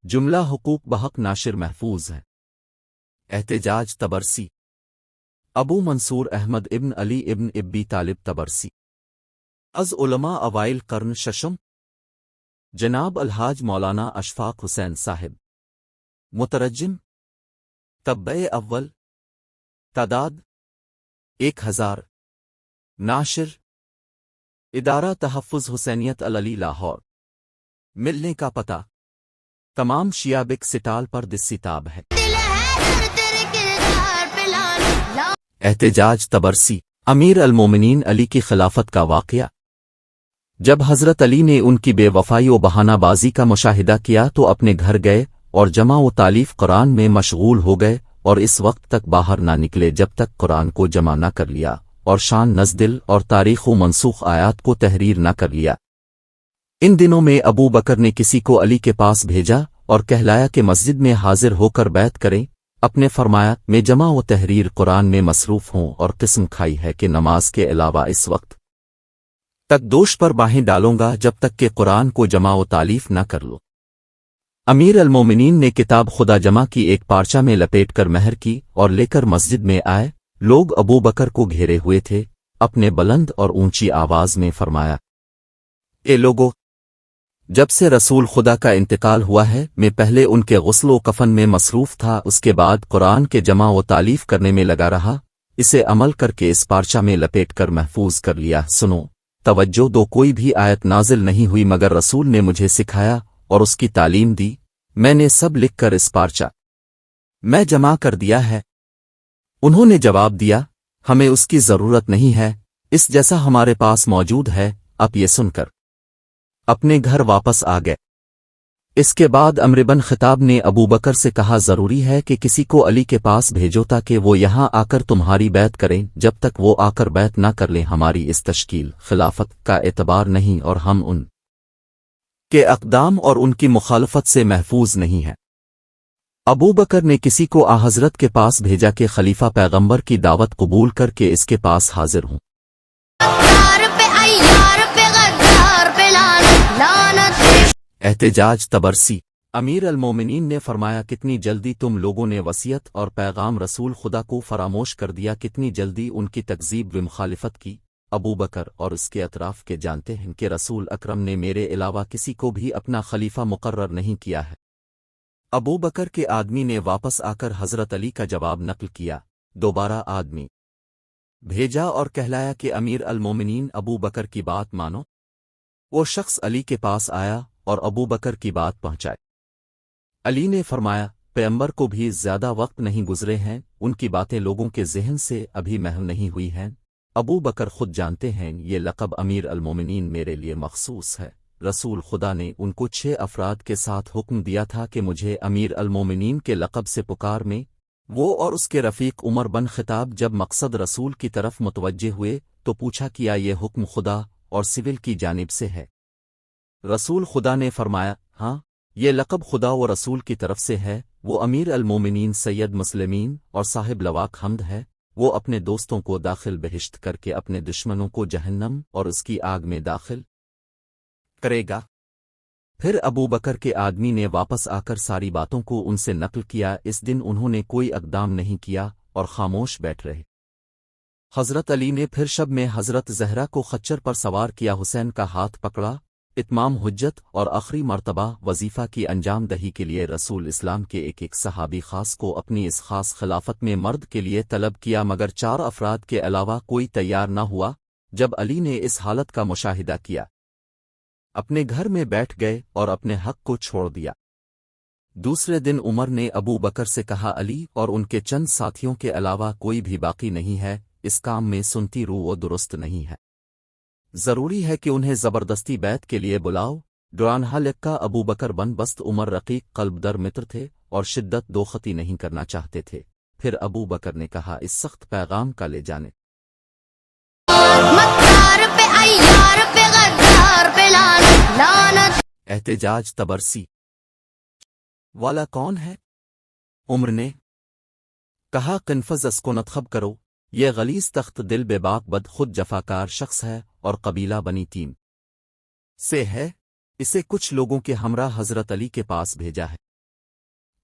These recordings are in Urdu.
جملہ حقوق بحق ناشر محفوظ ہے۔ احتجاج طبرسی ابو منصور احمد ابن علی ابن ابی طالب طبرسی از علماء اوائل قرن ششم جناب الحاج مولانا اشفاق حسین صاحب مترجم طبع اول تعداد 1000 ناشر ادارہ تحفظ حسینیت العلی لاہور ملنے کا پتہ تمام شیعہ بک سٹال پر دستیاب ہے۔ احتجاج طبرسی امیر المومنین علی کی خلافت کا واقعہ جب حضرت علی نے ان کی بے وفائی و بہانہ بازی کا مشاہدہ کیا تو اپنے گھر گئے اور جمع و تالیف قرآن میں مشغول ہو گئے اور اس وقت تک باہر نہ نکلے جب تک قرآن کو جمع نہ کر لیا اور شان نزدل اور تاریخ و منسوخ آیات کو تحریر نہ کر لیا۔ ان دنوں میں ابو بکر نے کسی کو علی کے پاس بھیجا اور کہلایا کہ مسجد میں حاضر ہو کر بیعت کریں۔ اپنے فرمایا میں جمع و تحریر قرآن میں مصروف ہوں اور قسم کھائی ہے کہ نماز کے علاوہ اس وقت تک دوش پر باہیں ڈالوں گا جب تک کہ قرآن کو جمع و تالیف نہ کر لو۔ امیر المومنین نے کتاب خدا جمع کی ایک پارچہ میں لپیٹ کر مہر کی اور لے کر مسجد میں آئے۔ لوگ ابو بکر کو گھیرے ہوئے تھے۔ اپنے بلند اور اونچی آواز میں فرمایا، اے لوگو، جب سے رسول خدا کا انتقال ہوا ہے میں پہلے ان کے غسل و کفن میں مصروف تھا، اس کے بعد قرآن کے جمع و تالیف کرنے میں لگا رہا، اسے عمل کر کے اس پارچہ میں لپیٹ کر محفوظ کر لیا۔ سنو، توجہ دو، کوئی بھی آیت نازل نہیں ہوئی مگر رسول نے مجھے سکھایا اور اس کی تعلیم دی، میں نے سب لکھ کر اس پارچہ میں جمع کر دیا ہے۔ انہوں نے جواب دیا، ہمیں اس کی ضرورت نہیں ہے، اس جیسا ہمارے پاس موجود ہے۔ اب یہ سن کر اپنے گھر واپس آ گئے۔ اس کے بعد عمرو بن خطاب نے ابو بکر سے کہا، ضروری ہے کہ کسی کو علی کے پاس بھیجو تاکہ وہ یہاں آ کر تمہاری بیعت کریں، جب تک وہ آ کر بیعت نہ کر لیں ہماری اس تشکیل خلافت کا اعتبار نہیں اور ہم ان کے اقدام اور ان کی مخالفت سے محفوظ نہیں ہیں۔ ابو بکر نے کسی کو آ حضرت کے پاس بھیجا کہ خلیفہ پیغمبر کی دعوت قبول کر کے اس کے پاس حاضر ہوں۔ احتجاج طبرسی امیر المومنین نے فرمایا، کتنی جلدی تم لوگوں نے وصیت اور پیغام رسول خدا کو فراموش کر دیا، کتنی جلدی ان کی تکذیب و مخالفت کی۔ ابو بکر اور اس کے اطراف کے جانتے ہیں کہ رسول اکرم نے میرے علاوہ کسی کو بھی اپنا خلیفہ مقرر نہیں کیا ہے۔ ابو بکر کے آدمی نے واپس آ کر حضرت علی کا جواب نقل کیا، دوبارہ آدمی بھیجا اور کہلایا کہ امیر المومنین ابو بکر کی بات مانو۔ وہ شخص علی کے پاس آیا اور ابو بکر کی بات پہنچائے۔ علی نے فرمایا، پیغمبر کو بھی زیادہ وقت نہیں گزرے ہیں، ان کی باتیں لوگوں کے ذہن سے ابھی محو نہیں ہوئی ہیں۔ ابو بکر خود جانتے ہیں یہ لقب امیر المومنین میرے لیے مخصوص ہے۔ رسول خدا نے ان کو 6 افراد کے ساتھ حکم دیا تھا کہ مجھے امیر المومنین کے لقب سے پکار میں۔ وہ اور اس کے رفیق عمر بن خطاب جب مقصد رسول کی طرف متوجہ ہوئے تو پوچھا، کیا یہ حکم خدا اور سول کی جانب سے ہے؟ رسول خدا نے فرمایا، ہاں، یہ لقب خدا و رسول کی طرف سے ہے۔ وہ امیر المومنین سید مسلمین اور صاحب لواق حمد ہے، وہ اپنے دوستوں کو داخل بہشت کر کے اپنے دشمنوں کو جہنم اور اس کی آگ میں داخل کرے گا۔ پھر ابو بکر کے آدمی نے واپس آ کر ساری باتوں کو ان سے نقل کیا۔ اس دن انہوں نے کوئی اقدام نہیں کیا اور خاموش بیٹھ رہے۔ حضرت علی نے پھر شب میں حضرت زہرا کو خچر پر سوار کیا، حسین کا ہاتھ پکڑا، اتمام حجت اور آخری مرتبہ وظیفہ کی انجام دہی کے لیے رسول اسلام کے ایک صحابی خاص کو اپنی اس خاص خلافت میں مرد کے لیے طلب کیا، مگر 4 افراد کے علاوہ کوئی تیار نہ ہوا۔ جب علی نے اس حالت کا مشاہدہ کیا، اپنے گھر میں بیٹھ گئے اور اپنے حق کو چھوڑ دیا۔ دوسرے دن عمر نے ابو بکر سے کہا، علی اور ان کے چند ساتھیوں کے علاوہ کوئی بھی باقی نہیں ہے، اس کام میں سنتی روح و درست نہیں ہے، ضروری ہے کہ انہیں زبردستی بیعت کے لیے بلاؤ۔ دورانہ لکھا ابو بکر بن بست عمر رقیق قلب در متر تھے اور شدت دوختی نہیں کرنا چاہتے تھے۔ پھر ابو بکر نے کہا، اس سخت پیغام کا لے جانے احتجاج طبرسی والا کون ہے؟ عمر نے کہا، قنفذ اس کو نتخب کرو، یہ غلیظ تخت دل بے باک بد خود جفاکار شخص ہے اور قبیلہ بنی تیم سے ہے، اسے کچھ لوگوں کے ہمراہ حضرت علی کے پاس بھیجا ہے۔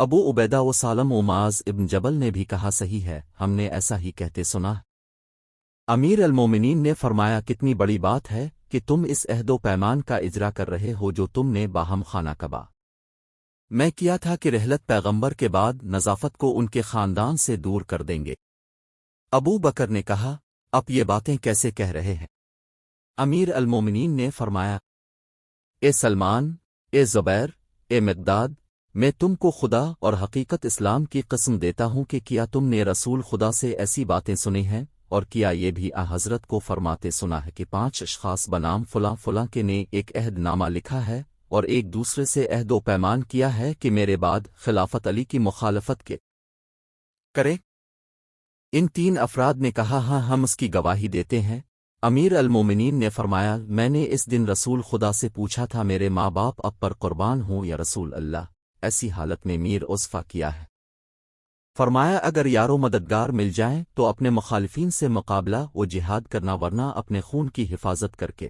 ابو عبیدہ و سالم و معاذ ابن جبل نے بھی کہا صحیح ہے، ہم نے ایسا ہی کہتے سنا۔ امیر المومنین نے فرمایا کتنی بڑی بات ہے کہ تم اس عہد و پیمان کا اجرا کر رہے ہو جو تم نے باہم خانہ کعبہ میں کیا تھا کہ رحلت پیغمبر کے بعد نظافت کو ان کے خاندان سے دور کر دیں گے۔ ابو بکر نے کہا اب یہ باتیں کیسے کہہ رہے ہیں؟ امیر المومنین نے فرمایا اے سلمان، اے زبیر، اے مقداد، میں تم کو خدا اور حقیقت اسلام کی قسم دیتا ہوں کہ کیا تم نے رسول خدا سے ایسی باتیں سنی ہیں، اور کیا یہ بھی حضرت کو فرماتے سنا ہے کہ 5 اشخاص بنام فلاں فلاں کے نے ایک عہد نامہ لکھا ہے اور ایک دوسرے سے عہد و پیمان کیا ہے کہ میرے بعد خلافت علی کی مخالفت کے کرے؟ ان 3 افراد نے کہا ہاں ہم اس کی گواہی دیتے ہیں۔ امیر المومنین نے فرمایا میں نے اس دن رسول خدا سے پوچھا تھا میرے ماں باپ اب پر قربان ہوں یا رسول اللہ، ایسی حالت میں میر عصفہ کیا ہے؟ فرمایا اگر یارو مددگار مل جائیں تو اپنے مخالفین سے مقابلہ و جہاد کرنا، ورنہ اپنے خون کی حفاظت کر کے